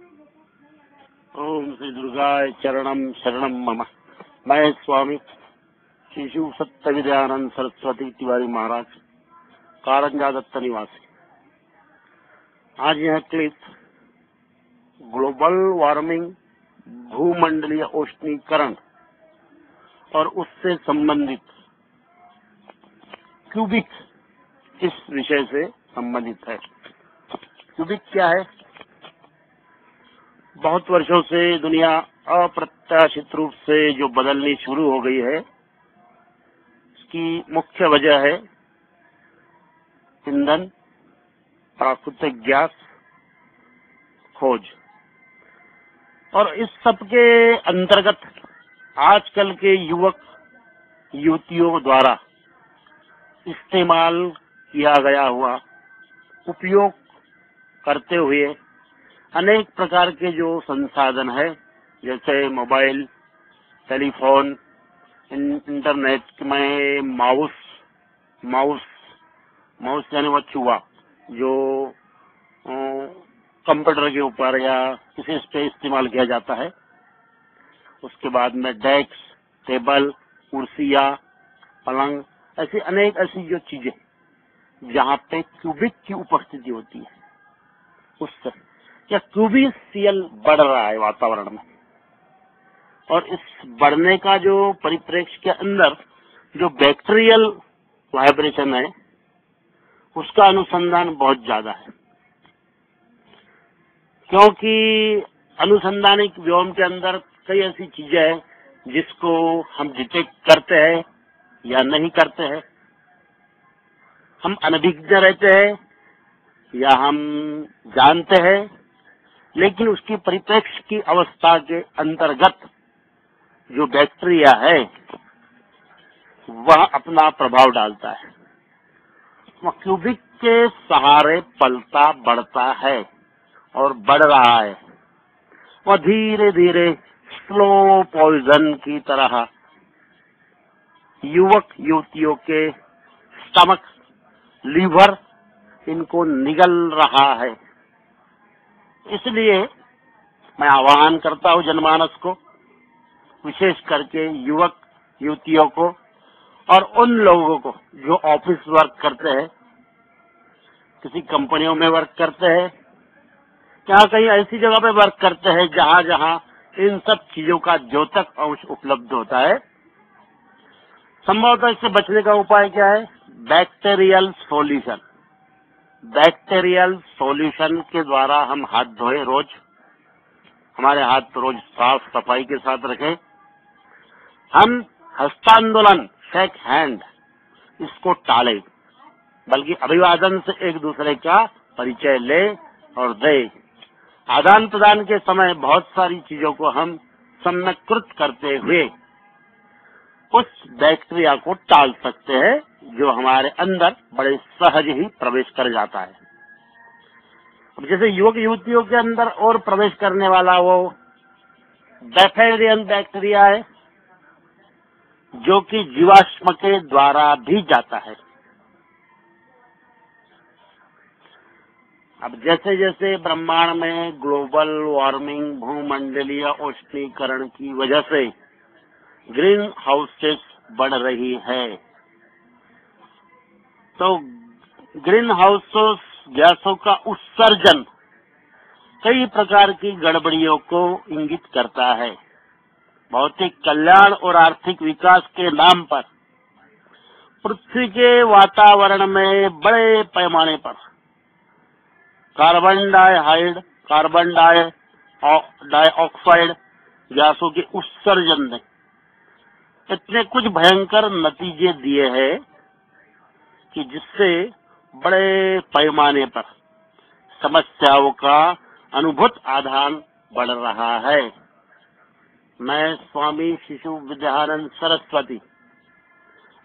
ओम श्री दुर्गाय चरणम शरणम मम। मैं स्वामी शिशु सत्य विद्यानंद सरस्वती तिवारी महाराज, कारंजा दत्त निवासी। आज यह क्लिप ग्लोबल वार्मिंग, भूमंडलीय उष्णीकरण और उससे संबंधित क्यूबिक, इस विषय से संबंधित है। क्यूबिक क्या है? बहुत वर्षों से दुनिया अप्रत्याशित रूप से जो बदलनी शुरू हो गई है, इसकी मुख्य वजह है ईंधन, प्राकृतिक गैस खोज। और इस सब के अंतर्गत आजकल के युवक युवतियों द्वारा इस्तेमाल किया गया हुआ, उपयोग करते हुए अनेक प्रकार के जो संसाधन है, जैसे मोबाइल, टेलीफोन, इंटरनेट में माउस यानी वो चूहा जो कंप्यूटर के ऊपर या किसी पे इस्तेमाल किया जाता है। उसके बाद में डेस्क, टेबल, कुर्सियां, पलंग, ऐसी अनेक ऐसी जो चीजें जहाँ पे क्यूबिक की उपस्थिति होती है, उससे क्या क्यूबिसियल बढ़ रहा है वातावरण में। और इस बढ़ने का जो परिप्रेक्ष्य के अंदर जो बैक्टीरियल वाइब्रेशन है, उसका अनुसंधान बहुत ज्यादा है, क्योंकि अनुसंधानिक व्योम के अंदर कई ऐसी चीजें हैं जिसको हम डिटेक्ट करते हैं या नहीं करते हैं, हम अनभिज्ञ रहते हैं या हम जानते हैं, लेकिन उसकी परिप्रेक्ष्य की अवस्था के अंतर्गत जो बैक्टीरिया है वह अपना प्रभाव डालता है। वह क्यूबिक के सहारे पलता बढ़ता है और बढ़ रहा है। वह धीरे धीरे स्लो पॉइजन की तरह युवक युवतियों के स्टमक, लीवर, इनको निगल रहा है। इसलिए मैं आह्वान करता हूँ जनमानस को, विशेष करके युवक युवतियों को और उन लोगों को जो ऑफिस वर्क करते हैं, किसी कंपनियों में वर्क करते हैं, क्या कहीं ऐसी जगह पे वर्क करते हैं जहाँ जहाँ इन सब चीजों का द्योतक अंश उपलब्ध होता है। संभवतः इससे बचने का उपाय क्या है? Bacterial solution. बैक्टीरियल सॉल्यूशन के द्वारा हम हाथ धोए रोज, हमारे हाथ रोज साफ सफाई के साथ रखें, हम हस्तांदोलन, शेक हैंड, इसको टालें, बल्कि अभिवादन से एक दूसरे का परिचय ले और दे। आदान प्रदान के समय बहुत सारी चीजों को हम सम्यकृत करते हुए उस बैक्टीरिया को टाल सकते हैं जो हमारे अंदर बड़े सहज ही प्रवेश कर जाता है। अब जैसे युवक युवतियों के अंदर और प्रवेश करने वाला वो बैक्टीरियन बैक्टीरिया है, जो कि जीवाश्म के द्वारा भी जाता है। अब जैसे जैसे ब्रह्मांड में ग्लोबल वार्मिंग, भूमंडलीय उष्णीकरण की वजह से ग्रीन हाउसेस बढ़ रही है, तो ग्रीन हाउस गैसों का उत्सर्जन कई प्रकार की गड़बड़ियों को इंगित करता है। भौतिक कल्याण और आर्थिक विकास के नाम पर पृथ्वी के वातावरण में बड़े पैमाने पर कार्बन डाइऑक्साइड गैसों के उत्सर्जन ने इतने कुछ भयंकर नतीजे दिए हैं कि जिससे बड़े पैमाने पर समस्याओं का अनुभूत आधान बढ़ रहा है। मैं स्वामी शिशु विद्यानंद सरस्वती,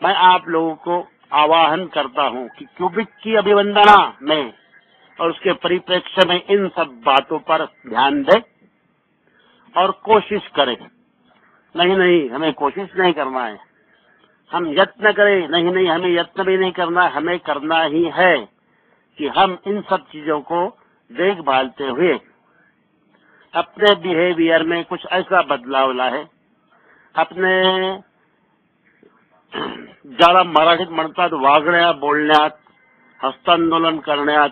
मैं आप लोगों को आह्वान करता हूँ कि क्यूबिक की अभिवंदना में और उसके परिप्रेक्ष्य में इन सब बातों पर ध्यान दें और कोशिश करें। नहीं, हमें कोशिश नहीं करना है, हम यत्न करें। नहीं, हमें यत्न भी नहीं करना, हमें करना ही है कि हम इन सब चीजों को देखभालते हुए अपने बिहेवियर में कुछ ऐसा बदलाव लाए, अपने ज्यादा मराठीत म्हणतात वागण्यात, बोलण्यात, हस्तांदोलन करण्यात,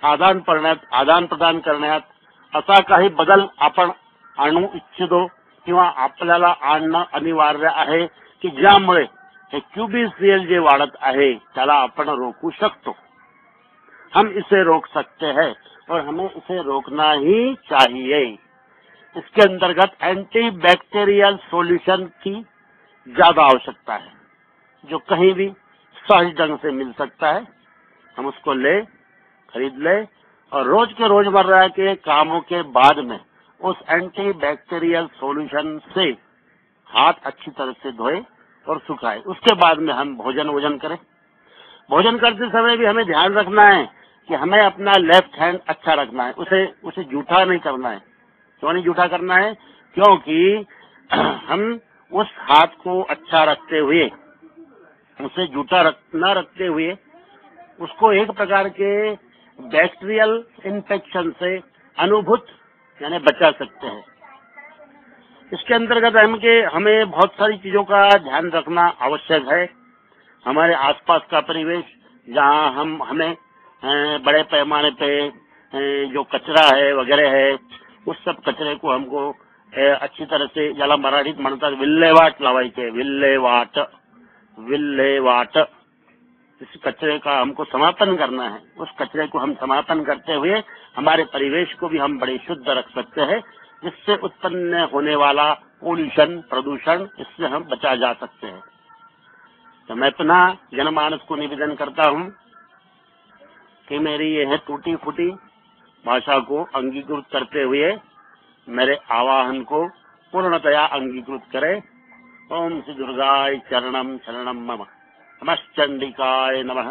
आदान प्रदान करण्यात असा काही बदल आपण आणू इच्छितो किंवा आपल्याला आणणं अनिवार्य आहे की ज्यामुळे हे QBCL जे वाढत आहे त्याला आपण रोकू शकतो। हम इसे रोक सकते हैं और हमें इसे रोकना ही चाहिए। इसके अंतर्गत एंटी बैक्टीरियल सॉल्यूशन की ज्यादा आवश्यकता है, जो कहीं भी सहज ढंग से मिल सकता है। हम उसको ले, खरीद ले और रोज के रोजमर्रा के कामों के बाद में उस एंटी बैक्टीरियल सॉल्यूशन से हाथ अच्छी तरह से धोए और सुखाए। उसके बाद में हम भोजन करें। भोजन करते समय भी हमें ध्यान रखना है कि हमें अपना लेफ्ट हैंड अच्छा रखना है, उसे जूठा नहीं करना है। क्यों नहीं जूठा करना है? क्योंकि हम उस हाथ को अच्छा रखते हुए, उसे जूठा न रखते हुए उसको एक प्रकार के बैक्टीरियल इन्फेक्शन से अनुभूत यानी बचा सकते हैं। इसके अंतर्गत हमें बहुत सारी चीजों का ध्यान रखना आवश्यक है। हमारे आसपास का परिवेश जहाँ हमें बड़े पैमाने पे जो कचरा है वगैरह है, उस सब कचरे को हमको अच्छी तरह से, ज्यादा मराठीत म्हणतात विल्हेवाट लावायची है। विल्हेवाट इस कचरे का हमको समापन करना है। उस कचरे को हम समापन करते हुए हमारे परिवेश को भी हम बड़े शुद्ध रख सकते हैं, जिससे उत्पन्न होने वाला पोल्यूशन, प्रदूषण, इससे हम बचा जा सकते हैं। तो मैं पुनः जनमानस को निवेदन करता हूँ कि मेरी यह टूटी फूटी भाषा को अंगीकृत करते हुए मेरे आवाहन को पूर्णतया अंगीकृत करें। ओम श्री दुर्गाय चरणम शरणम मम। नमश्चंडिकाय नमः।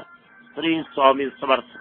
श्री स्वामी समर्थ।